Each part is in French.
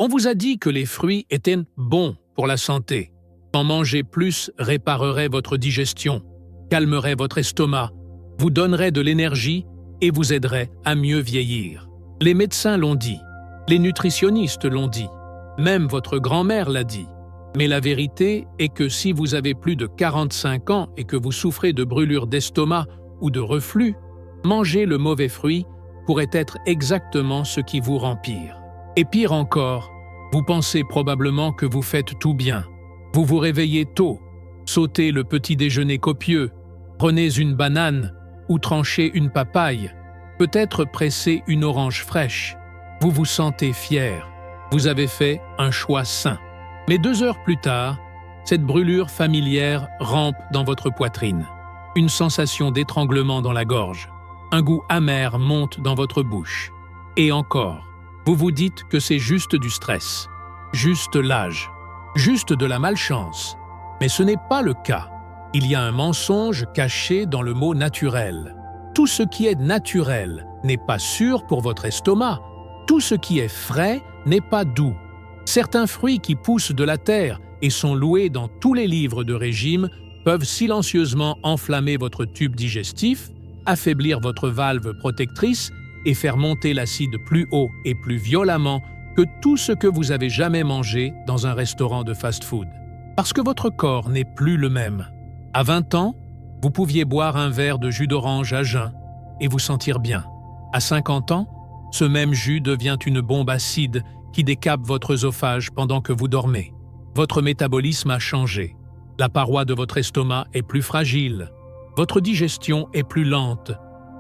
On vous a dit que les fruits étaient bons pour la santé. En manger plus réparerait votre digestion, calmerait votre estomac, vous donnerait de l'énergie et vous aiderait à mieux vieillir. Les médecins l'ont dit, les nutritionnistes l'ont dit, même votre grand-mère l'a dit. Mais la vérité est que si vous avez plus de 45 ans et que vous souffrez de brûlures d'estomac ou de reflux, manger le mauvais fruit pourrait être exactement ce qui vous rend pire. Et pire encore, vous pensez probablement que vous faites tout bien. Vous vous réveillez tôt, sautez le petit déjeuner copieux, prenez une banane ou tranchez une papaye, peut-être pressez une orange fraîche. Vous vous sentez fier, vous avez fait un choix sain. Mais 2 heures plus tard, cette brûlure familière rampe dans votre poitrine. Une sensation d'étranglement dans la gorge. Un goût amer monte dans votre bouche. Et encore, vous vous dites que c'est juste du stress, juste l'âge, juste de la malchance. Mais ce n'est pas le cas. Il y a un mensonge caché dans le mot « naturel ». Tout ce qui est naturel n'est pas sûr pour votre estomac. Tout ce qui est frais n'est pas doux. Certains fruits qui poussent de la terre et sont loués dans tous les livres de régime peuvent silencieusement enflammer votre tube digestif, affaiblir votre valve protectrice et faire monter l'acide plus haut et plus violemment que tout ce que vous avez jamais mangé dans un restaurant de fast-food. Parce que votre corps n'est plus le même. À 20 ans, vous pouviez boire un verre de jus d'orange à jeun et vous sentir bien. À 50 ans, ce même jus devient une bombe acide qui décape votre œsophage pendant que vous dormez. Votre métabolisme a changé. La paroi de votre estomac est plus fragile. Votre digestion est plus lente.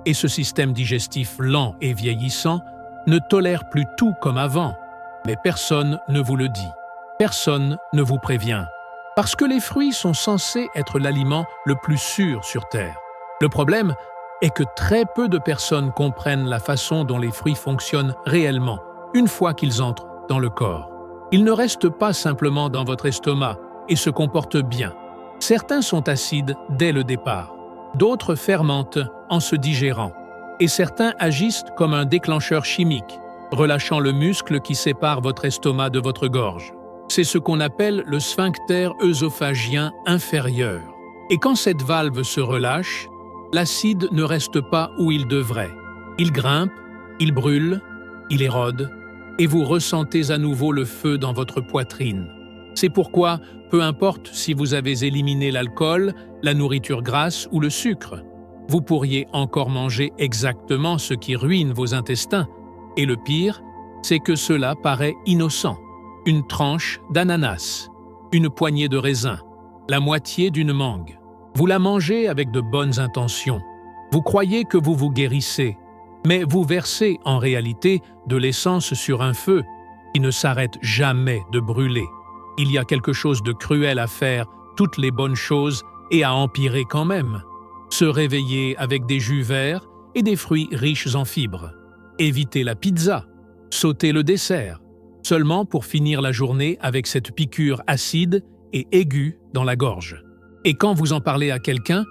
Et ce système digestif lent et vieillissant ne tolère plus tout comme avant. Mais personne ne vous le dit. Personne ne vous prévient. Parce que les fruits sont censés être l'aliment le plus sûr sur Terre. Le problème est que très peu de personnes comprennent la façon dont les fruits fonctionnent réellement une fois qu'ils entrent dans le corps. Ils ne restent pas simplement dans votre estomac et se comportent bien. Certains sont acides dès le départ, d'autres fermentent en se digérant, et certains agissent comme un déclencheur chimique, relâchant le muscle qui sépare votre estomac de votre gorge. C'est ce qu'on appelle le sphincter œsophagien inférieur. Et quand cette valve se relâche, l'acide ne reste pas où il devrait. Il grimpe, il brûle, il érode, et vous ressentez à nouveau le feu dans votre poitrine. C'est pourquoi, peu importe si vous avez éliminé l'alcool, la nourriture grasse ou le sucre, vous pourriez encore manger exactement ce qui ruine vos intestins. Et le pire, c'est que cela paraît innocent. Une tranche d'ananas, une poignée de raisin, la moitié d'une mangue. Vous la mangez avec de bonnes intentions. Vous croyez que vous vous guérissez, mais vous versez en réalité de l'essence sur un feu qui ne s'arrête jamais de brûler. Il y a quelque chose de cruel à faire toutes les bonnes choses et à empirer quand même. Se réveiller avec des jus verts et des fruits riches en fibres. Éviter la pizza, sauter le dessert, seulement pour finir la journée avec cette piqûre acide et aiguë dans la gorge. Et quand vous en parlez à quelqu'un,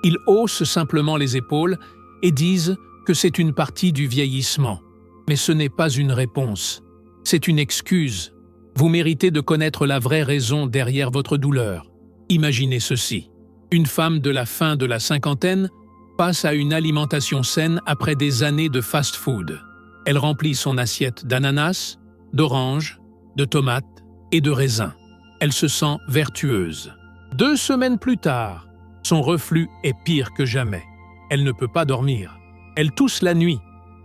ils haussent simplement les épaules et disent que c'est une partie du vieillissement. Mais ce n'est pas une réponse, c'est une excuse. Vous méritez de connaître la vraie raison derrière votre douleur. Imaginez ceci. Une femme de la fin de la cinquantaine passe à une alimentation saine après des années de fast-food. Elle remplit son assiette d'ananas, d'oranges, de tomates et de raisins. Elle se sent vertueuse. 2 semaines plus tard, son reflux est pire que jamais. Elle ne peut pas dormir. Elle tousse la nuit.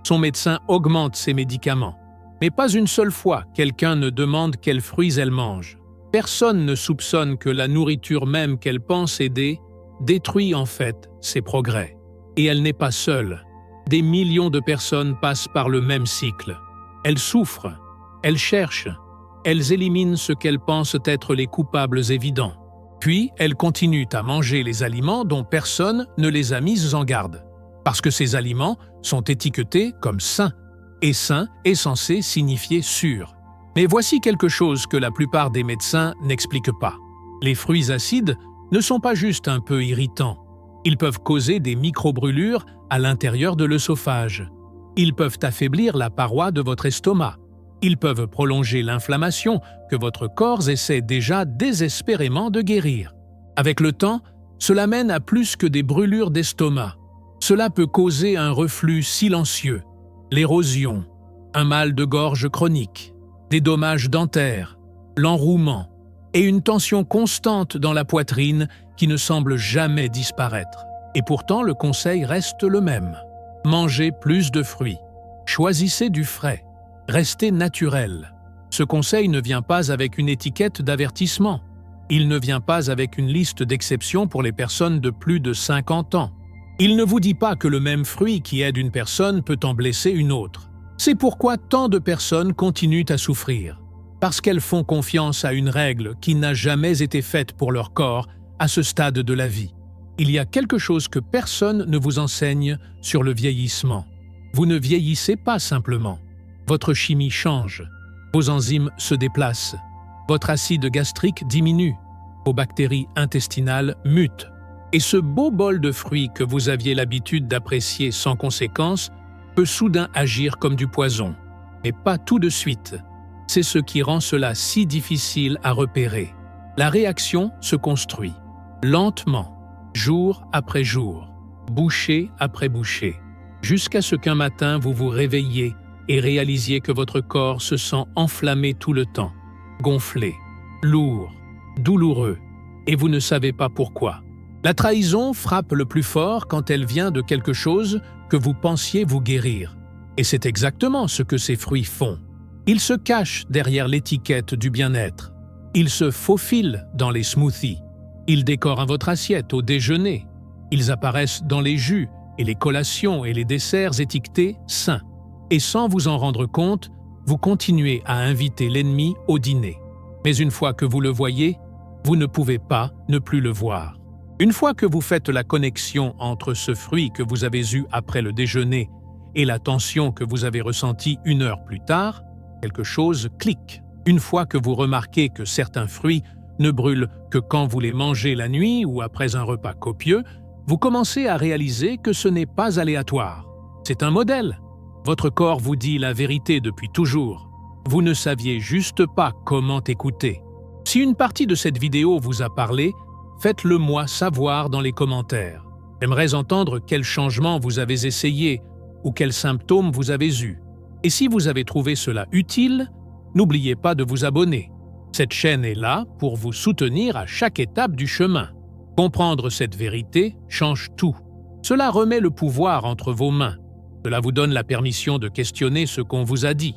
Son médecin augmente ses médicaments. Mais pas une seule fois, quelqu'un ne demande quels fruits elle mange. Personne ne soupçonne que la nourriture même qu'elle pense aider détruit en fait ses progrès. Et elle n'est pas seule. Des millions de personnes passent par le même cycle. Elles souffrent, elles cherchent, elles éliminent ce qu'elles pensent être les coupables évidents. Puis, elles continuent à manger les aliments dont personne ne les a mises en garde. Parce que ces aliments sont étiquetés comme sains. Et sain est censé signifier sûr. Mais voici quelque chose que la plupart des médecins n'expliquent pas. Les fruits acides ne sont pas juste un peu irritants. Ils peuvent causer des micro-brûlures à l'intérieur de l'œsophage. Ils peuvent affaiblir la paroi de votre estomac. Ils peuvent prolonger l'inflammation que votre corps essaie déjà désespérément de guérir. Avec le temps, cela mène à plus que des brûlures d'estomac. Cela peut causer un reflux silencieux, l'érosion, un mal de gorge chronique, des dommages dentaires, l'enrouement et une tension constante dans la poitrine qui ne semble jamais disparaître. Et pourtant, le conseil reste le même. Mangez plus de fruits. Choisissez du frais. Restez naturel. Ce conseil ne vient pas avec une étiquette d'avertissement. Il ne vient pas avec une liste d'exceptions pour les personnes de plus de 50 ans. Il ne vous dit pas que le même fruit qui aide une personne peut en blesser une autre. C'est pourquoi tant de personnes continuent à souffrir. Parce qu'elles font confiance à une règle qui n'a jamais été faite pour leur corps à ce stade de la vie. Il y a quelque chose que personne ne vous enseigne sur le vieillissement. Vous ne vieillissez pas simplement. Votre chimie change. Vos enzymes se déplacent. Votre acide gastrique diminue. Vos bactéries intestinales mutent. Et ce beau bol de fruits que vous aviez l'habitude d'apprécier sans conséquence peut soudain agir comme du poison. Mais pas tout de suite. C'est ce qui rend cela si difficile à repérer. La réaction se construit, lentement, jour après jour, bouchée après bouchée, jusqu'à ce qu'un matin vous vous réveilliez et réalisiez que votre corps se sent enflammé tout le temps, gonflé, lourd, douloureux, et vous ne savez pas pourquoi. La trahison frappe le plus fort quand elle vient de quelque chose que vous pensiez vous guérir. Et c'est exactement ce que ces fruits font. Ils se cachent derrière l'étiquette du bien-être. Ils se faufilent dans les smoothies. Ils décorent votre assiette au déjeuner. Ils apparaissent dans les jus et les collations et les desserts étiquetés sains. Et sans vous en rendre compte, vous continuez à inviter l'ennemi au dîner. Mais une fois que vous le voyez, vous ne pouvez pas ne plus le voir. Une fois que vous faites la connexion entre ce fruit que vous avez eu après le déjeuner et la tension que vous avez ressentie 1 heure plus tard, quelque chose clique. Une fois que vous remarquez que certains fruits ne brûlent que quand vous les mangez la nuit ou après un repas copieux, vous commencez à réaliser que ce n'est pas aléatoire. C'est un modèle. Votre corps vous dit la vérité depuis toujours. Vous ne saviez juste pas comment écouter. Si une partie de cette vidéo vous a parlé, faites-le moi savoir dans les commentaires. J'aimerais entendre quels changements vous avez essayés ou quels symptômes vous avez eus. Et si vous avez trouvé cela utile, n'oubliez pas de vous abonner. Cette chaîne est là pour vous soutenir à chaque étape du chemin. Comprendre cette vérité change tout. Cela remet le pouvoir entre vos mains. Cela vous donne la permission de questionner ce qu'on vous a dit,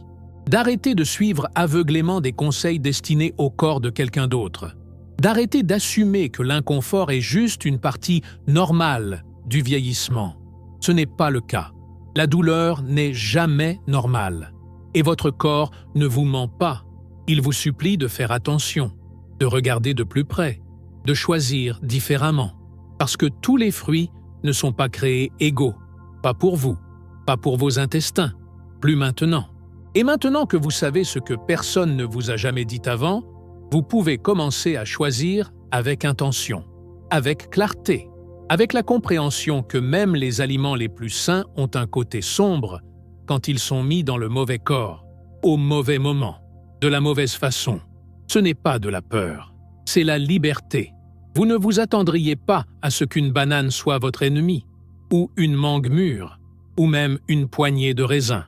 d'arrêter de suivre aveuglément des conseils destinés au corps de quelqu'un d'autre, d'arrêter d'assumer que l'inconfort est juste une partie normale du vieillissement. Ce n'est pas le cas. La douleur n'est jamais normale. Et votre corps ne vous ment pas. Il vous supplie de faire attention, de regarder de plus près, de choisir différemment. Parce que tous les fruits ne sont pas créés égaux. Pas pour vous, pas pour vos intestins, plus maintenant. Et maintenant que vous savez ce que personne ne vous a jamais dit avant, vous pouvez commencer à choisir avec intention, avec clarté, avec la compréhension que même les aliments les plus sains ont un côté sombre quand ils sont mis dans le mauvais corps, au mauvais moment, de la mauvaise façon. Ce n'est pas de la peur, c'est la liberté. Vous ne vous attendriez pas à ce qu'une banane soit votre ennemi, ou une mangue mûre, ou même une poignée de raisins.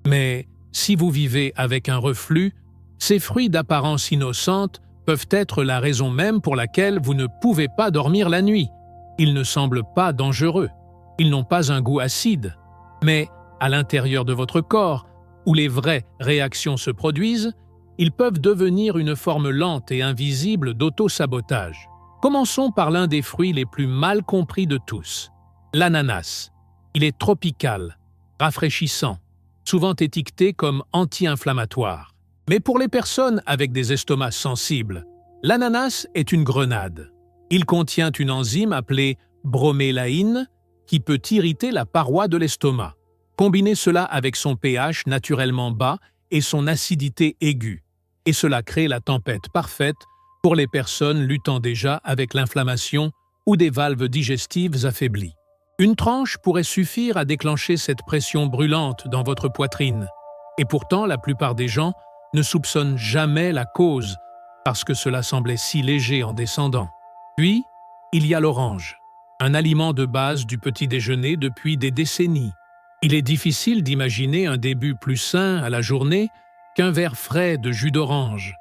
Mais si vous vivez avec un reflux, ces fruits d'apparence innocente peuvent être la raison même pour laquelle vous ne pouvez pas dormir la nuit. Ils ne semblent pas dangereux, ils n'ont pas un goût acide, mais à l'intérieur de votre corps, où les vraies réactions se produisent, ils peuvent devenir une forme lente et invisible d'auto-sabotage. Commençons par l'un des fruits les plus mal compris de tous, l'ananas. Il est tropical, rafraîchissant, souvent étiqueté comme anti-inflammatoire. Mais pour les personnes avec des estomacs sensibles, l'ananas est une grenade. Il contient une enzyme appelée bromélaïne qui peut irriter la paroi de l'estomac. Combinez cela avec son pH naturellement bas et son acidité aiguë. Et cela crée la tempête parfaite pour les personnes luttant déjà avec l'inflammation ou des valves digestives affaiblies. Une tranche pourrait suffire à déclencher cette pression brûlante dans votre poitrine. Et pourtant, la plupart des gens ne soupçonne jamais la cause, parce que cela semblait si léger en descendant. Puis, il y a l'orange, un aliment de base du petit déjeuner depuis des décennies. Il est difficile d'imaginer un début plus sain à la journée qu'un verre frais de jus d'orange.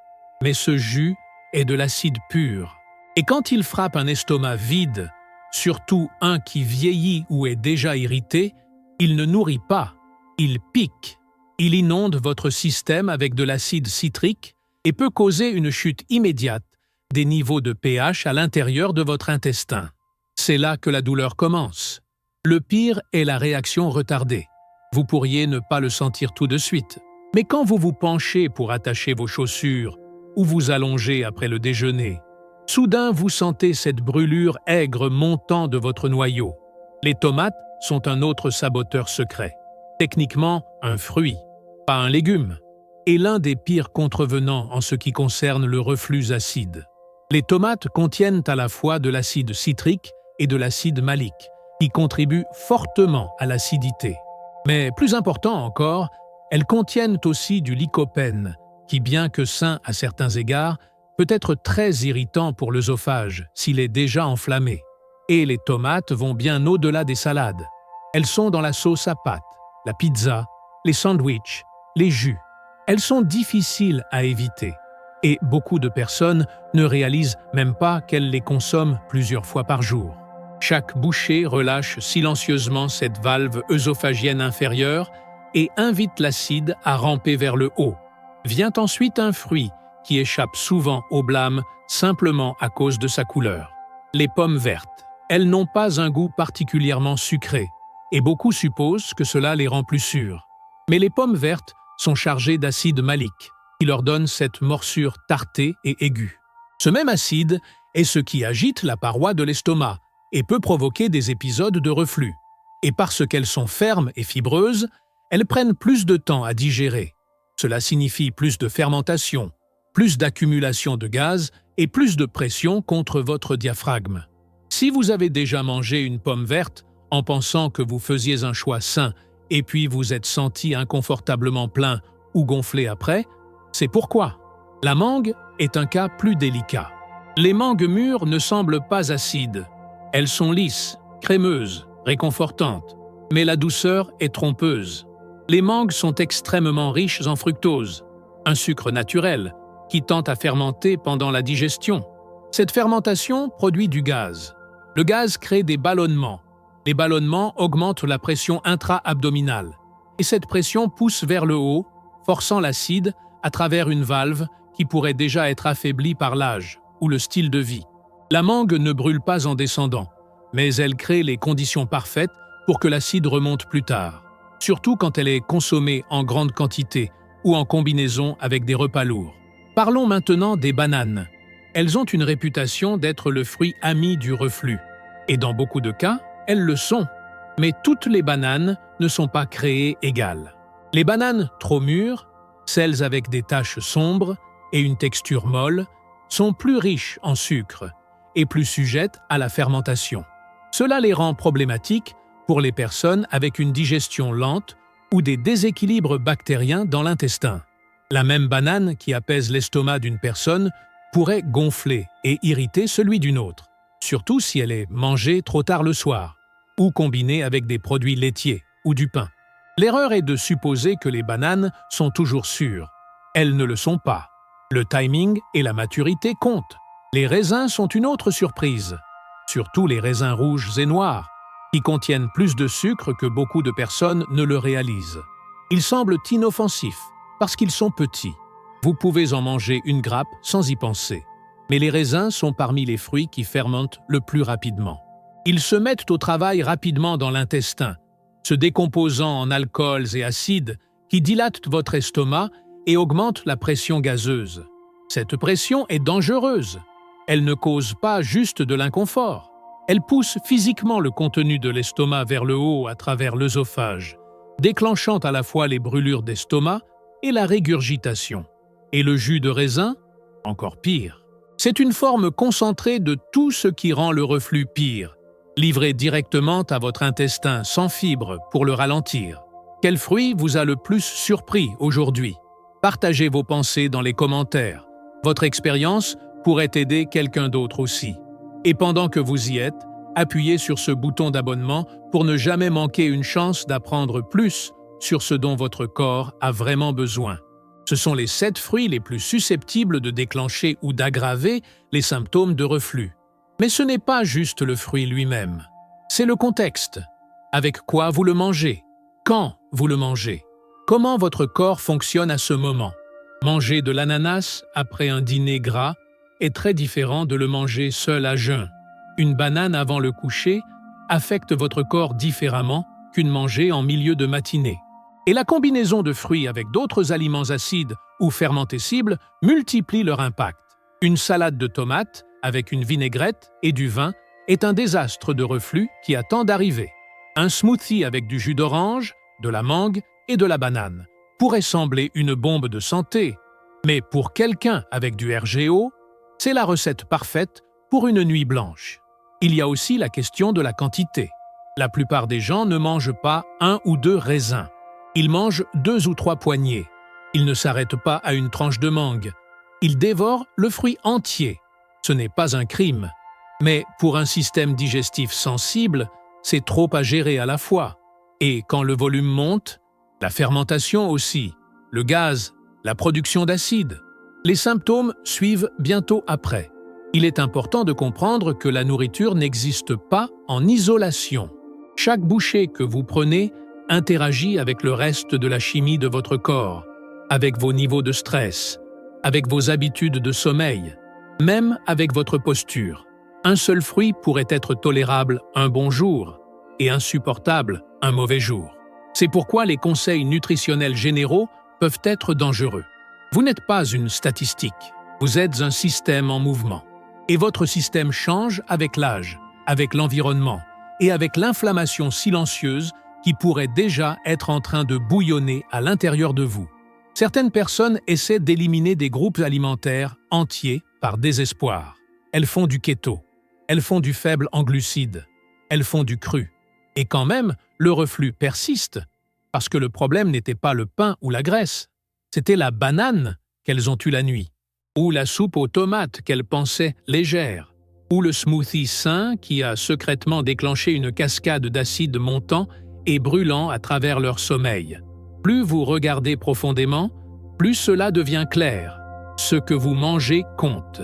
Mais ce jus est de l'acide pur. Et quand il frappe un estomac vide, surtout un qui vieillit ou est déjà irrité, il ne nourrit pas, il pique. Il inonde votre système avec de l'acide citrique et peut causer une chute immédiate des niveaux de pH à l'intérieur de votre intestin. C'est là que la douleur commence. Le pire est la réaction retardée. Vous pourriez ne pas le sentir tout de suite. Mais quand vous vous penchez pour attacher vos chaussures ou vous allongez après le déjeuner, soudain vous sentez cette brûlure aigre montant de votre noyau. Les tomates sont un autre saboteur secret. Techniquement, un fruit, pas un légume, et l'un des pires contrevenants en ce qui concerne le reflux acide. Les tomates contiennent à la fois de l'acide citrique et de l'acide malique, qui contribuent fortement à l'acidité. Mais plus important encore, elles contiennent aussi du lycopène, qui, bien que sain à certains égards, peut être très irritant pour l'œsophage s'il est déjà enflammé. Et les tomates vont bien au-delà des salades. Elles sont dans la sauce à pâtes, la pizza, les sandwichs, les jus. Elles sont difficiles à éviter. Et beaucoup de personnes ne réalisent même pas qu'elles les consomment plusieurs fois par jour. Chaque bouchée relâche silencieusement cette valve œsophagienne inférieure et invite l'acide à ramper vers le haut. Vient ensuite un fruit qui échappe souvent au blâme simplement à cause de sa couleur. Les pommes vertes. Elles n'ont pas un goût particulièrement sucré, et beaucoup supposent que cela les rend plus sûres. Mais les pommes vertes sont chargées d'acide malique, qui leur donne cette morsure tartée et aiguë. Ce même acide est ce qui agite la paroi de l'estomac et peut provoquer des épisodes de reflux. Et parce qu'elles sont fermes et fibreuses, elles prennent plus de temps à digérer. Cela signifie plus de fermentation, plus d'accumulation de gaz et plus de pression contre votre diaphragme. Si vous avez déjà mangé une pomme verte en pensant que vous faisiez un choix sain et puis vous êtes senti inconfortablement plein ou gonflé après, c'est pourquoi. La mangue est un cas plus délicat. Les mangues mûres ne semblent pas acides. Elles sont lisses, crémeuses, réconfortantes, mais la douceur est trompeuse. Les mangues sont extrêmement riches en fructose, un sucre naturel qui tend à fermenter pendant la digestion. Cette fermentation produit du gaz. Le gaz crée des ballonnements. Les ballonnements augmentent la pression intra-abdominale. Et cette pression pousse vers le haut, forçant l'acide à travers une valve qui pourrait déjà être affaiblie par l'âge ou le style de vie. La mangue ne brûle pas en descendant, mais elle crée les conditions parfaites pour que l'acide remonte plus tard, surtout quand elle est consommée en grande quantité ou en combinaison avec des repas lourds. Parlons maintenant des bananes. Elles ont une réputation d'être le fruit ami du reflux. Et dans beaucoup de cas, elles le sont. Mais toutes les bananes ne sont pas créées égales. Les bananes trop mûres, celles avec des taches sombres et une texture molle, sont plus riches en sucre et plus sujettes à la fermentation. Cela les rend problématiques pour les personnes avec une digestion lente ou des déséquilibres bactériens dans l'intestin. La même banane qui apaise l'estomac d'une personne pourrait gonfler et irriter celui d'une autre, surtout si elle est mangée trop tard le soir ou combinée avec des produits laitiers ou du pain. L'erreur est de supposer que les bananes sont toujours sûres. Elles ne le sont pas. Le timing et la maturité comptent. Les raisins sont une autre surprise, surtout les raisins rouges et noirs, qui contiennent plus de sucre que beaucoup de personnes ne le réalisent. Ils semblent inoffensifs parce qu'ils sont petits. Vous pouvez en manger une grappe sans y penser. Mais les raisins sont parmi les fruits qui fermentent le plus rapidement. Ils se mettent au travail rapidement dans l'intestin, se décomposant en alcools et acides qui dilatent votre estomac et augmentent la pression gazeuse. Cette pression est dangereuse. Elle ne cause pas juste de l'inconfort. Elle pousse physiquement le contenu de l'estomac vers le haut à travers l'œsophage, déclenchant à la fois les brûlures d'estomac et la régurgitation. Et le jus de raisin, encore pire. C'est une forme concentrée de tout ce qui rend le reflux pire, livré directement à votre intestin sans fibres pour le ralentir. Quel fruit vous a le plus surpris aujourd'hui? Partagez vos pensées dans les commentaires. Votre expérience pourrait aider quelqu'un d'autre aussi. Et pendant que vous y êtes, appuyez sur ce bouton d'abonnement pour ne jamais manquer une chance d'apprendre plus sur ce dont votre corps a vraiment besoin. Ce sont les 7 fruits les plus susceptibles de déclencher ou d'aggraver les symptômes de reflux. Mais ce n'est pas juste le fruit lui-même. C'est le contexte. Avec quoi vous le mangez? Quand vous le mangez? Comment votre corps fonctionne à ce moment? Manger de l'ananas après un dîner gras est très différent de le manger seul à jeun. Une banane avant le coucher affecte votre corps différemment qu'une mangée en milieu de matinée. Et la combinaison de fruits avec d'autres aliments acides ou fermentescibles multiplie leur impact. Une salade de tomates avec une vinaigrette et du vin est un désastre de reflux qui attend d'arriver. Un smoothie avec du jus d'orange, de la mangue et de la banane pourrait sembler une bombe de santé, mais pour quelqu'un avec du RGO, c'est la recette parfaite pour une nuit blanche. Il y a aussi la question de la quantité. La plupart des gens ne mangent pas 1 ou 2 raisins. Ils mangent 2 ou 3 poignées. Ils ne s'arrêtent pas à une tranche de mangue. Ils dévorent le fruit entier. Ce n'est pas un crime. Mais pour un système digestif sensible, c'est trop à gérer à la fois. Et quand le volume monte, la fermentation aussi, le gaz, la production d'acide, les symptômes suivent bientôt après. Il est important de comprendre que la nourriture n'existe pas en isolation. Chaque bouchée que vous prenez interagit avec le reste de la chimie de votre corps, avec vos niveaux de stress, avec vos habitudes de sommeil, même avec votre posture. Un seul fruit pourrait être tolérable un bon jour et insupportable un mauvais jour. C'est pourquoi les conseils nutritionnels généraux peuvent être dangereux. Vous n'êtes pas une statistique, vous êtes un système en mouvement. Et votre système change avec l'âge, avec l'environnement et avec l'inflammation silencieuse qui pourrait déjà être en train de bouillonner à l'intérieur de vous. Certaines personnes essaient d'éliminer des groupes alimentaires entiers par désespoir. Elles font du keto, elles font du faible en glucides, elles font du cru. Et quand même, le reflux persiste, parce que le problème n'était pas le pain ou la graisse, c'était la banane qu'elles ont eue la nuit, ou la soupe aux tomates qu'elles pensaient légère, ou le smoothie sain qui a secrètement déclenché une cascade d'acide montant et brûlant à travers leur sommeil. Plus vous regardez profondément, plus cela devient clair. Ce que vous mangez compte.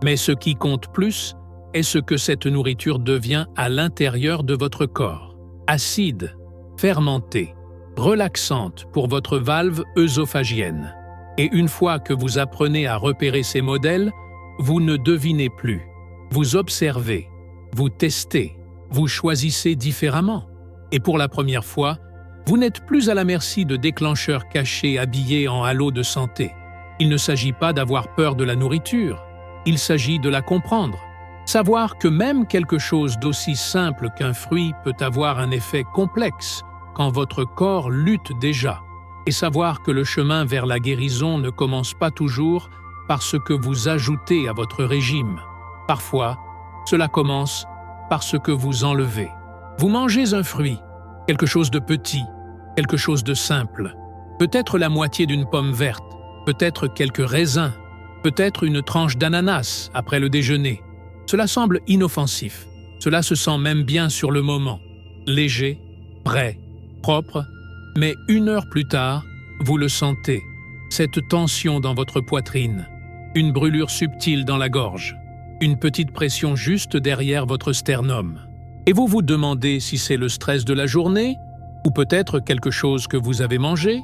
Mais ce qui compte plus est ce que cette nourriture devient à l'intérieur de votre corps. Acide, fermentée, relaxante pour votre valve œsophagienne. Et une fois que vous apprenez à repérer ces modèles, vous ne devinez plus. Vous observez, vous testez, vous choisissez différemment. Et pour la première fois, vous n'êtes plus à la merci de déclencheurs cachés habillés en halo de santé. Il ne s'agit pas d'avoir peur de la nourriture, il s'agit de la comprendre. Savoir que même quelque chose d'aussi simple qu'un fruit peut avoir un effet complexe quand votre corps lutte déjà. Et savoir que le chemin vers la guérison ne commence pas toujours par ce que vous ajoutez à votre régime. Parfois, cela commence par ce que vous enlevez. Vous mangez un fruit, quelque chose de petit, quelque chose de simple, peut-être la moitié d'une pomme verte, peut-être quelques raisins, peut-être une tranche d'ananas après le déjeuner. Cela semble inoffensif, cela se sent même bien sur le moment, léger, prêt, propre, mais 1 heure plus tard, vous le sentez, cette tension dans votre poitrine, une brûlure subtile dans la gorge, une petite pression juste derrière votre sternum. Et vous vous demandez si c'est le stress de la journée, ou peut-être quelque chose que vous avez mangé,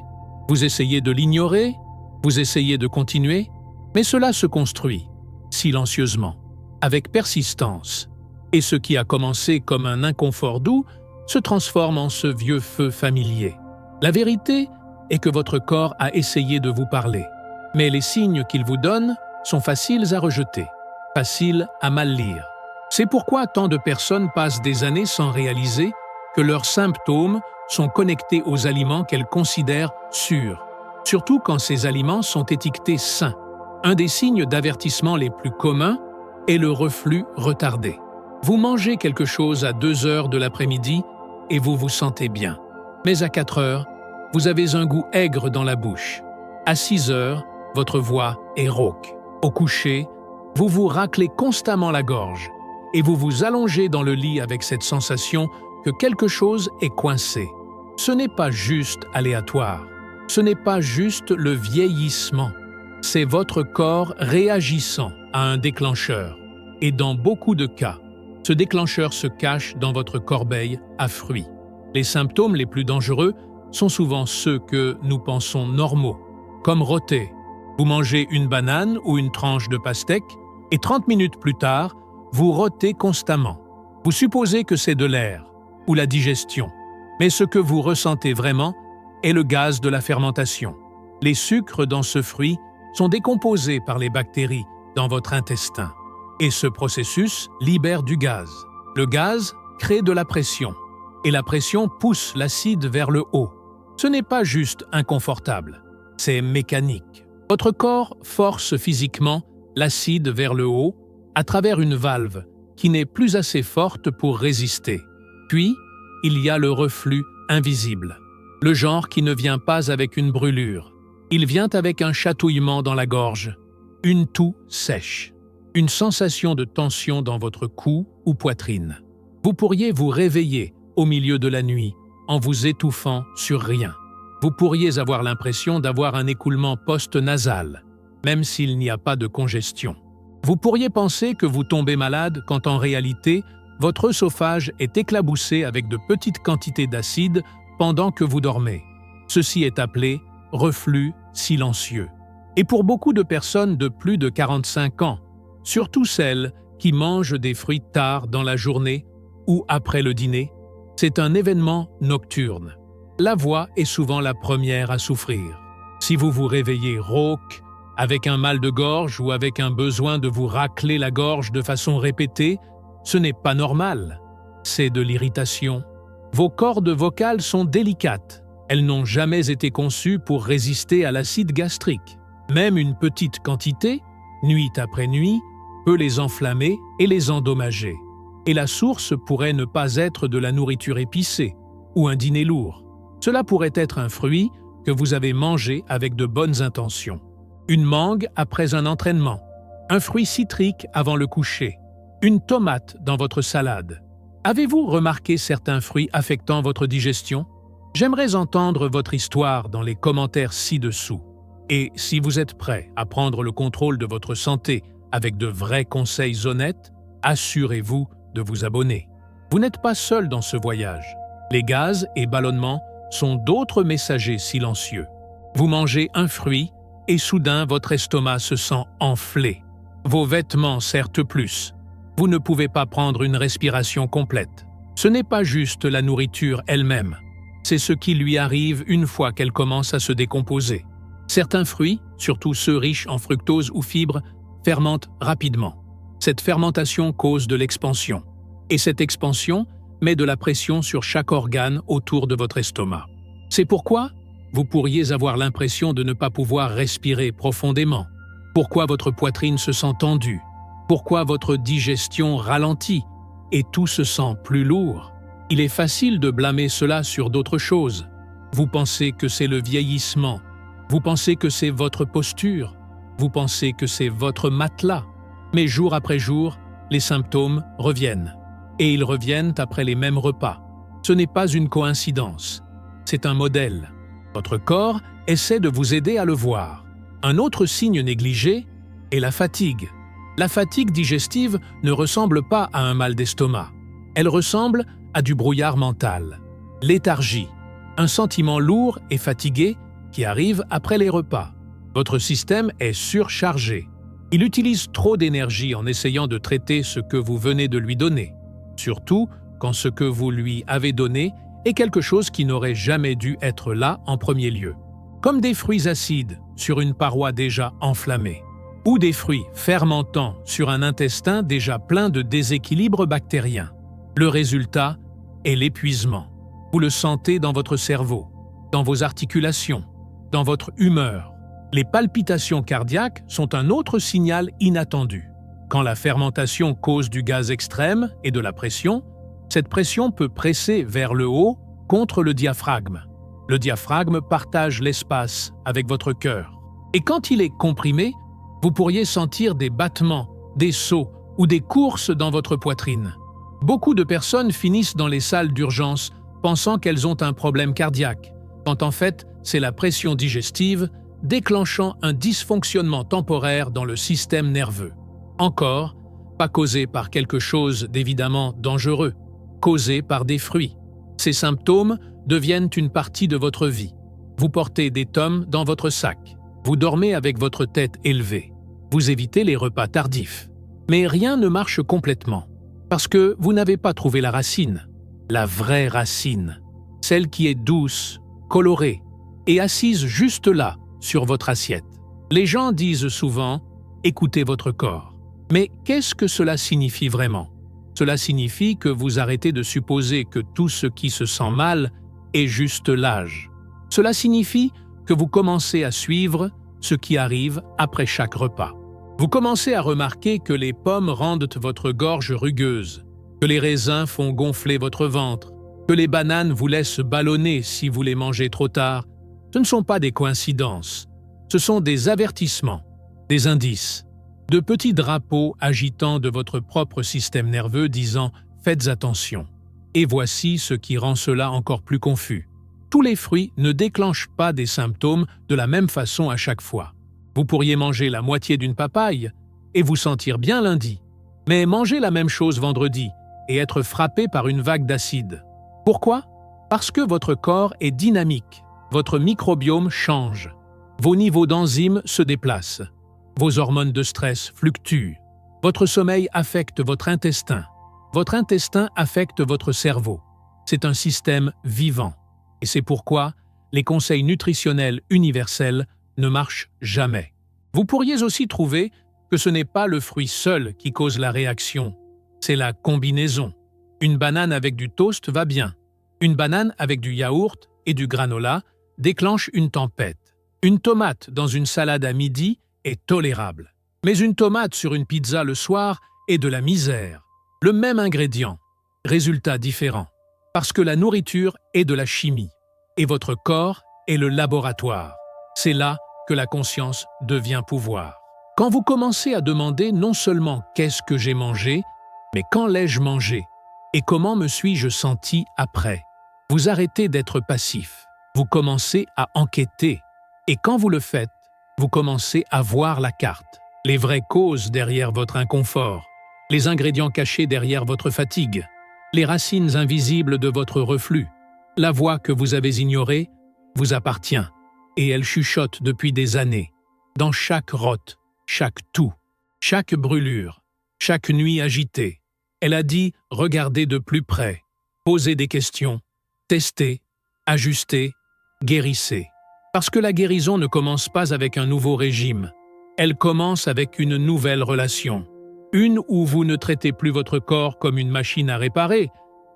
vous essayez de l'ignorer, vous essayez de continuer, mais cela se construit, silencieusement, avec persistance. Et ce qui a commencé comme un inconfort doux se transforme en ce vieux feu familier. La vérité est que votre corps a essayé de vous parler, mais les signes qu'il vous donne sont faciles à rejeter, faciles à mal lire. C'est pourquoi tant de personnes passent des années sans réaliser que leurs symptômes sont connectés aux aliments qu'elles considèrent sûrs, surtout quand ces aliments sont étiquetés sains. Un des signes d'avertissement les plus communs est le reflux retardé. Vous mangez quelque chose à 2 heures de l'après-midi et vous vous sentez bien. Mais à 4 heures, vous avez un goût aigre dans la bouche. À 6 heures, votre voix est rauque. Au coucher, vous vous raclez constamment la gorge et vous vous allongez dans le lit avec cette sensation que quelque chose est coincé. Ce n'est pas juste aléatoire. Ce n'est pas juste le vieillissement. C'est votre corps réagissant à un déclencheur. Et dans beaucoup de cas, ce déclencheur se cache dans votre corbeille à fruits. Les symptômes les plus dangereux sont souvent ceux que nous pensons normaux, comme rôter. Vous mangez une banane ou une tranche de pastèque et 30 minutes plus tard, vous rôtez constamment. Vous supposez que c'est de l'air ou la digestion, mais ce que vous ressentez vraiment est le gaz de la fermentation. Les sucres dans ce fruit sont décomposés par les bactéries dans votre intestin. Et ce processus libère du gaz. Le gaz crée de la pression. Et la pression pousse l'acide vers le haut. Ce n'est pas juste inconfortable, c'est mécanique. Votre corps force physiquement l'acide vers le haut à travers une valve qui n'est plus assez forte pour résister. Puis, il y a le reflux invisible. Le genre qui ne vient pas avec une brûlure. Il vient avec un chatouillement dans la gorge, une toux sèche, une sensation de tension dans votre cou ou poitrine. Vous pourriez vous réveiller au milieu de la nuit en vous étouffant sur rien. Vous pourriez avoir l'impression d'avoir un écoulement post-nasal, même s'il n'y a pas de congestion. Vous pourriez penser que vous tombez malade quand en réalité, votre œsophage est éclaboussé avec de petites quantités d'acide pendant que vous dormez. Ceci est appelé reflux silencieux. Et pour beaucoup de personnes de plus de 45 ans, surtout celles qui mangent des fruits tard dans la journée ou après le dîner, c'est un événement nocturne. La voix est souvent la première à souffrir. Si vous vous réveillez rauque, avec un mal de gorge ou avec un besoin de vous racler la gorge de façon répétée, ce n'est pas normal. C'est de l'irritation. Vos cordes vocales sont délicates. Elles n'ont jamais été conçues pour résister à l'acide gastrique. Même une petite quantité, nuit après nuit, peut les enflammer et les endommager. Et la source pourrait ne pas être de la nourriture épicée ou un dîner lourd. Cela pourrait être un fruit que vous avez mangé avec de bonnes intentions. Une mangue après un entraînement, un fruit citrique avant le coucher, une tomate dans votre salade. Avez-vous remarqué certains fruits affectant votre digestion? J'aimerais entendre votre histoire dans les commentaires ci-dessous. Et si vous êtes prêt à prendre le contrôle de votre santé avec de vrais conseils honnêtes, assurez-vous de vous abonner. Vous n'êtes pas seul dans ce voyage. Les gaz et ballonnements sont d'autres messagers silencieux. Vous mangez un fruit et soudain votre estomac se sent enflé. Vos vêtements serrent plus. Vous ne pouvez pas prendre une respiration complète. Ce n'est pas juste la nourriture elle-même. C'est ce qui lui arrive une fois qu'elle commence à se décomposer. Certains fruits, surtout ceux riches en fructose ou fibres, fermentent rapidement. Cette fermentation cause de l'expansion. Et cette expansion met de la pression sur chaque organe autour de votre estomac. C'est pourquoi vous pourriez avoir l'impression de ne pas pouvoir respirer profondément. Pourquoi votre poitrine se sent tendue? Pourquoi votre digestion ralentit et tout se sent plus lourd? Il est facile de blâmer cela sur d'autres choses. Vous pensez que c'est le vieillissement. Vous pensez que c'est votre posture. Vous pensez que c'est votre matelas. Mais jour après jour, les symptômes reviennent. Et ils reviennent après les mêmes repas. Ce n'est pas une coïncidence. C'est un modèle. Votre corps essaie de vous aider à le voir. Un autre signe négligé est la fatigue. La fatigue digestive ne ressemble pas à un mal d'estomac. Elle ressemble à du brouillard mental, léthargie, un sentiment lourd et fatigué qui arrive après les repas. Votre système est surchargé. Il utilise trop d'énergie en essayant de traiter ce que vous venez de lui donner, surtout quand ce que vous lui avez donné est quelque chose qui n'aurait jamais dû être là en premier lieu, comme des fruits acides sur une paroi déjà enflammée, ou des fruits fermentants sur un intestin déjà plein de déséquilibres bactériens. Le résultat est l'épuisement. Vous le sentez dans votre cerveau, dans vos articulations, dans votre humeur. Les palpitations cardiaques sont un autre signal inattendu. Quand la fermentation cause du gaz extrême et de la pression, cette pression peut presser vers le haut contre le diaphragme. Le diaphragme partage l'espace avec votre cœur. Et quand il est comprimé, vous pourriez sentir des battements, des sauts ou des courses dans votre poitrine. Beaucoup de personnes finissent dans les salles d'urgence pensant qu'elles ont un problème cardiaque, quand en fait, c'est la pression digestive déclenchant un dysfonctionnement temporaire dans le système nerveux. Encore, pas causé par quelque chose d'évidemment dangereux, causé par des fruits. Ces symptômes deviennent une partie de votre vie. Vous portez des tomes dans votre sac. Vous dormez avec votre tête élevée. Vous évitez les repas tardifs. Mais rien ne marche complètement, parce que vous n'avez pas trouvé la racine, la vraie racine, celle qui est douce, colorée et assise juste là, sur votre assiette. Les gens disent souvent « écoutez votre corps ». Mais qu'est-ce que cela signifie vraiment? Cela signifie que vous arrêtez de supposer que tout ce qui se sent mal est juste l'âge. Cela signifie que vous commencez à suivre ce qui arrive après chaque repas. Vous commencez à remarquer que les pommes rendent votre gorge rugueuse, que les raisins font gonfler votre ventre, que les bananes vous laissent ballonner si vous les mangez trop tard. Ce ne sont pas des coïncidences, ce sont des avertissements, des indices, de petits drapeaux agitant de votre propre système nerveux disant « faites attention ». Et voici ce qui rend cela encore plus confus. Tous les fruits ne déclenchent pas des symptômes de la même façon à chaque fois. Vous pourriez manger la moitié d'une papaye et vous sentir bien lundi, mais manger la même chose vendredi et être frappé par une vague d'acide. Pourquoi? Parce que votre corps est dynamique, votre microbiome change, vos niveaux d'enzymes se déplacent, vos hormones de stress fluctuent, votre sommeil affecte votre intestin affecte votre cerveau. C'est un système vivant. Et c'est pourquoi les conseils nutritionnels universels ne marchent jamais. Vous pourriez aussi trouver que ce n'est pas le fruit seul qui cause la réaction, c'est la combinaison. Une banane avec du toast va bien. Une banane avec du yaourt et du granola déclenche une tempête. Une tomate dans une salade à midi est tolérable. Mais une tomate sur une pizza le soir est de la misère. Le même ingrédient, résultat différent. Parce que la nourriture est de la chimie et votre corps est le laboratoire. C'est là que la conscience devient pouvoir. Quand vous commencez à demander non seulement « qu'est-ce que j'ai mangé », mais « quand l'ai-je mangé » et « comment me suis-je senti après », vous arrêtez d'être passif. Vous commencez à enquêter. Et quand vous le faites, vous commencez à voir la carte, les vraies causes derrière votre inconfort, les ingrédients cachés derrière votre fatigue, les racines invisibles de votre reflux. La voix que vous avez ignorée vous appartient, et elle chuchote depuis des années, dans chaque rotte, chaque toux, chaque brûlure, chaque nuit agitée. Elle a dit « regardez de plus près, posez des questions, testez, ajustez, guérissez ». Parce que la guérison ne commence pas avec un nouveau régime, elle commence avec une nouvelle relation. Une où vous ne traitez plus votre corps comme une machine à réparer,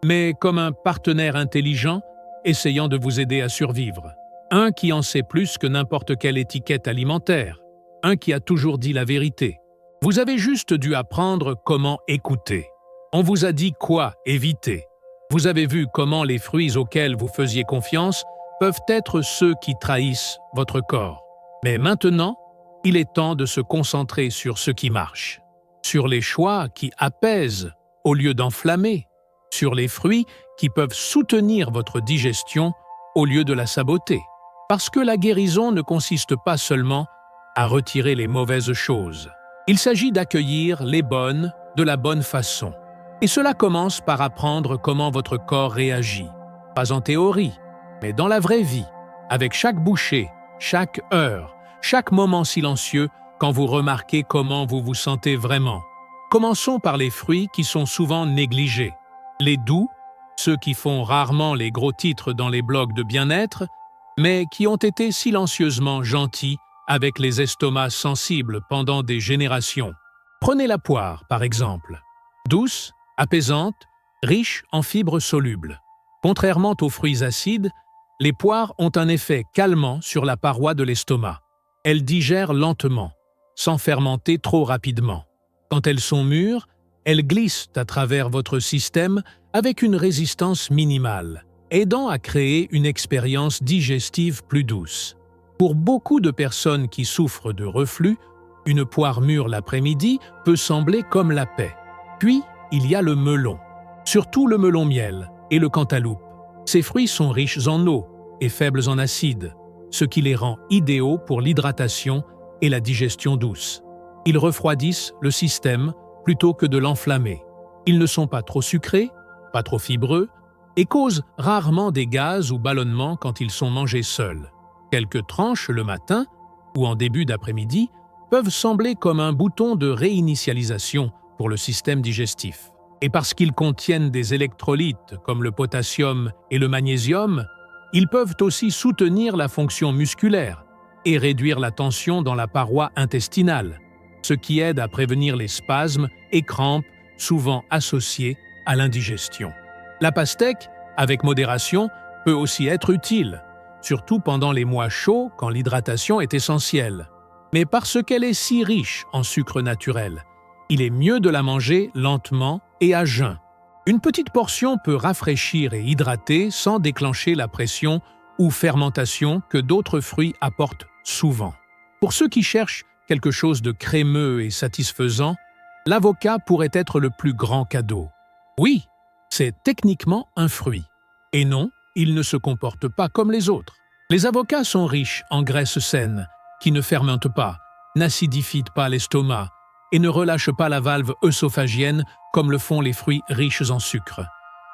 mais comme un partenaire intelligent essayant de vous aider à survivre. Un qui en sait plus que n'importe quelle étiquette alimentaire. Un qui a toujours dit la vérité. Vous avez juste dû apprendre comment écouter. On vous a dit quoi éviter. Vous avez vu comment les fruits auxquels vous faisiez confiance peuvent être ceux qui trahissent votre corps. Mais maintenant, il est temps de se concentrer sur ce qui marche, sur les choix qui apaisent au lieu d'enflammer, sur les fruits qui peuvent soutenir votre digestion au lieu de la saboter. Parce que la guérison ne consiste pas seulement à retirer les mauvaises choses. Il s'agit d'accueillir les bonnes de la bonne façon. Et cela commence par apprendre comment votre corps réagit. Pas en théorie, mais dans la vraie vie, avec chaque bouchée, chaque heure, chaque moment silencieux, quand vous remarquez comment vous vous sentez vraiment. Commençons par les fruits qui sont souvent négligés. Les doux, ceux qui font rarement les gros titres dans les blogs de bien-être, mais qui ont été silencieusement gentils avec les estomacs sensibles pendant des générations. Prenez la poire, par exemple. Douce, apaisante, riche en fibres solubles. Contrairement aux fruits acides, les poires ont un effet calmant sur la paroi de l'estomac. Elles digèrent lentement, sans fermenter trop rapidement. Quand elles sont mûres, elles glissent à travers votre système avec une résistance minimale. aidant à créer une expérience digestive plus douce. Pour beaucoup de personnes qui souffrent de reflux, une poire mûre l'après-midi peut sembler comme la paix. Puis, il y a le melon, surtout le melon miel et le cantaloupe. Ces fruits sont riches en eau et faibles en acide, ce qui les rend idéaux pour l'hydratation et la digestion douce. Ils refroidissent le système plutôt que de l'enflammer. Ils ne sont pas trop sucrés, pas trop fibreux, et causent rarement des gaz ou ballonnements quand ils sont mangés seuls. Quelques tranches le matin ou en début d'après-midi peuvent sembler comme un bouton de réinitialisation pour le système digestif. Et parce qu'ils contiennent des électrolytes comme le potassium et le magnésium, ils peuvent aussi soutenir la fonction musculaire et réduire la tension dans la paroi intestinale, ce qui aide à prévenir les spasmes et crampes souvent associés à l'indigestion. La pastèque, avec modération, peut aussi être utile, surtout pendant les mois chauds quand l'hydratation est essentielle. Mais parce qu'elle est si riche en sucre naturel, il est mieux de la manger lentement et à jeun. Une petite portion peut rafraîchir et hydrater sans déclencher la pression ou fermentation que d'autres fruits apportent souvent. Pour ceux qui cherchent quelque chose de crémeux et satisfaisant, l'avocat pourrait être le plus grand cadeau. Oui, c'est techniquement un fruit. Et non, il ne se comporte pas comme les autres. Les avocats sont riches en graisses saines, qui ne fermentent pas, n'acidifient pas l'estomac et ne relâchent pas la valve œsophagienne comme le font les fruits riches en sucre.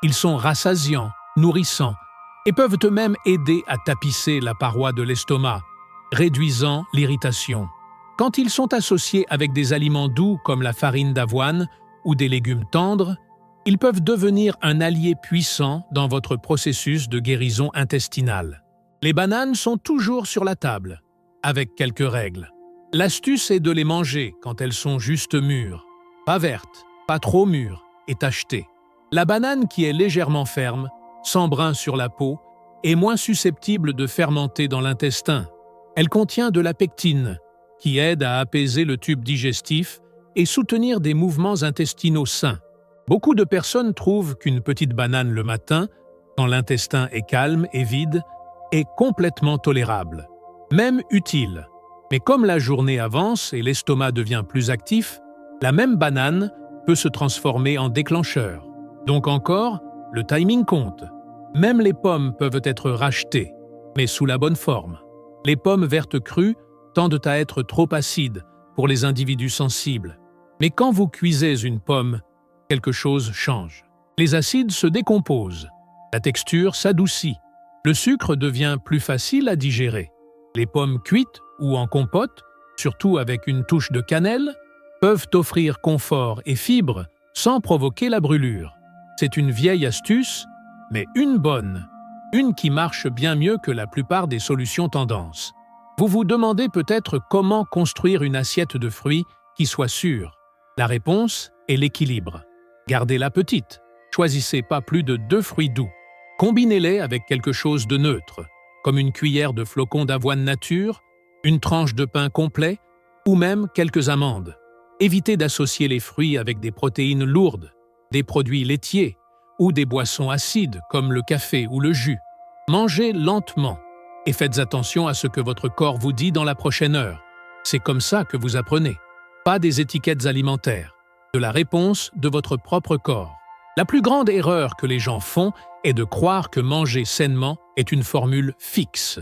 Ils sont rassasiants, nourrissants et peuvent eux-mêmes aider à tapisser la paroi de l'estomac, réduisant l'irritation. Quand ils sont associés avec des aliments doux comme la farine d'avoine ou des légumes tendres, ils peuvent devenir un allié puissant dans votre processus de guérison intestinale. Les bananes sont toujours sur la table, avec quelques règles. L'astuce est de les manger quand elles sont juste mûres, pas vertes, pas trop mûres et tachetées. La banane qui est légèrement ferme, sans brun sur la peau, est moins susceptible de fermenter dans l'intestin. Elle contient de la pectine, qui aide à apaiser le tube digestif et soutenir des mouvements intestinaux sains. Beaucoup de personnes trouvent qu'une petite banane le matin, quand l'intestin est calme et vide, est complètement tolérable, même utile. Mais comme la journée avance et l'estomac devient plus actif, la même banane peut se transformer en déclencheur. Donc encore, le timing compte. Même les pommes peuvent être rachetées, mais sous la bonne forme. Les pommes vertes crues tendent à être trop acides pour les individus sensibles. Mais quand vous cuisez une pomme, quelque chose change. Les acides se décomposent, la texture s'adoucit, le sucre devient plus facile à digérer. Les pommes cuites ou en compote, surtout avec une touche de cannelle, peuvent offrir confort et fibres sans provoquer la brûlure. C'est une vieille astuce, mais une bonne, une qui marche bien mieux que la plupart des solutions tendances. Vous vous demandez peut-être comment construire une assiette de fruits qui soit sûre. La réponse est l'équilibre. Gardez-la petite. Choisissez pas plus de 2 fruits doux. Combinez-les avec quelque chose de neutre, comme une cuillère de flocons d'avoine nature, une tranche de pain complet ou même quelques amandes. Évitez d'associer les fruits avec des protéines lourdes, des produits laitiers ou des boissons acides comme le café ou le jus. Mangez lentement et faites attention à ce que votre corps vous dit dans la prochaine heure. C'est comme ça que vous apprenez. Pas des étiquettes alimentaires, de la réponse de votre propre corps. La plus grande erreur que les gens font est de croire que manger sainement est une formule fixe.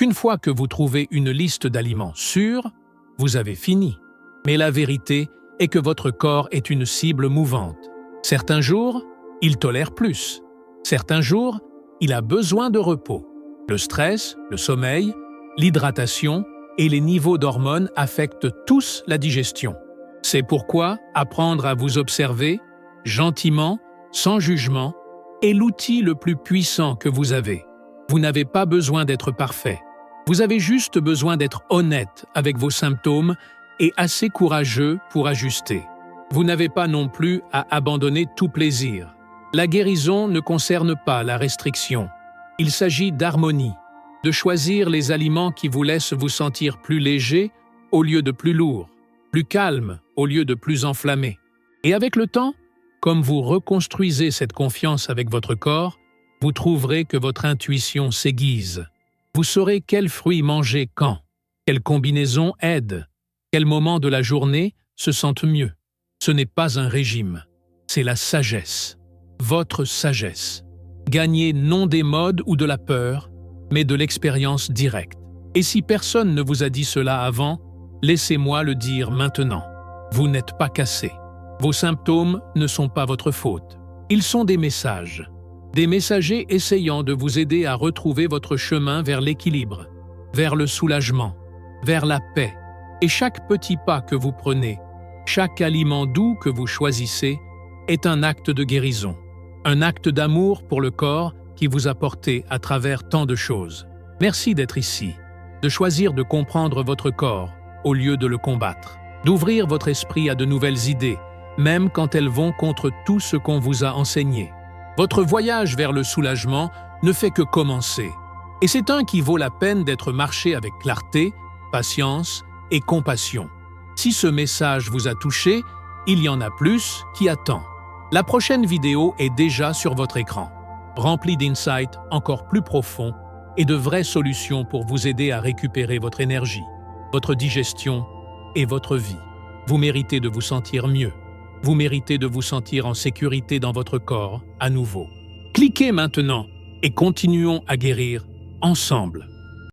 Une fois que vous trouvez une liste d'aliments sûrs, vous avez fini. Mais la vérité est que votre corps est une cible mouvante. Certains jours, il tolère plus. Certains jours, il a besoin de repos. Le stress, le sommeil, l'hydratation et les niveaux d'hormones affectent tous la digestion. C'est pourquoi apprendre à vous observer, gentiment, sans jugement, est l'outil le plus puissant que vous avez. Vous n'avez pas besoin d'être parfait. Vous avez juste besoin d'être honnête avec vos symptômes et assez courageux pour ajuster. Vous n'avez pas non plus à abandonner tout plaisir. La guérison ne concerne pas la restriction. Il s'agit d'harmonie, de choisir les aliments qui vous laissent vous sentir plus léger au lieu de plus lourd, plus calme au lieu de plus enflammé. Et avec le temps, comme vous reconstruisez cette confiance avec votre corps, Vous trouverez que votre intuition s'aiguise. Vous saurez quels fruits manger quand, quelle combinaison aide, quel moment de la journée se sentent mieux. Ce n'est pas un régime, c'est la sagesse, votre sagesse. Gagnez non des modes ou de la peur, mais de l'expérience directe. Et si personne ne vous a dit cela avant, laissez-moi le dire maintenant. Vous n'êtes pas cassé. Vos symptômes ne sont pas votre faute. Ils sont des messages. Des messagers essayant de vous aider à retrouver votre chemin vers l'équilibre, vers le soulagement, vers la paix. Et chaque petit pas que vous prenez, chaque aliment doux que vous choisissez, est un acte de guérison, un acte d'amour pour le corps qui vous a porté à travers tant de choses. Merci d'être ici, de choisir de comprendre votre corps au lieu de le combattre, d'ouvrir votre esprit à de nouvelles idées, même quand elles vont contre tout ce qu'on vous a enseigné. Votre voyage vers le soulagement ne fait que commencer, et c'est un qui vaut la peine d'être marché avec clarté, patience et compassion. Si ce message vous a touché, il y en a plus qui attend. La prochaine vidéo est déjà sur votre écran, remplie d'insights encore plus profonds et de vraies solutions pour vous aider à récupérer votre énergie, votre digestion et votre vie. Vous méritez de vous sentir mieux. Vous méritez de vous sentir en sécurité dans votre corps à nouveau. Cliquez maintenant et continuons à guérir ensemble.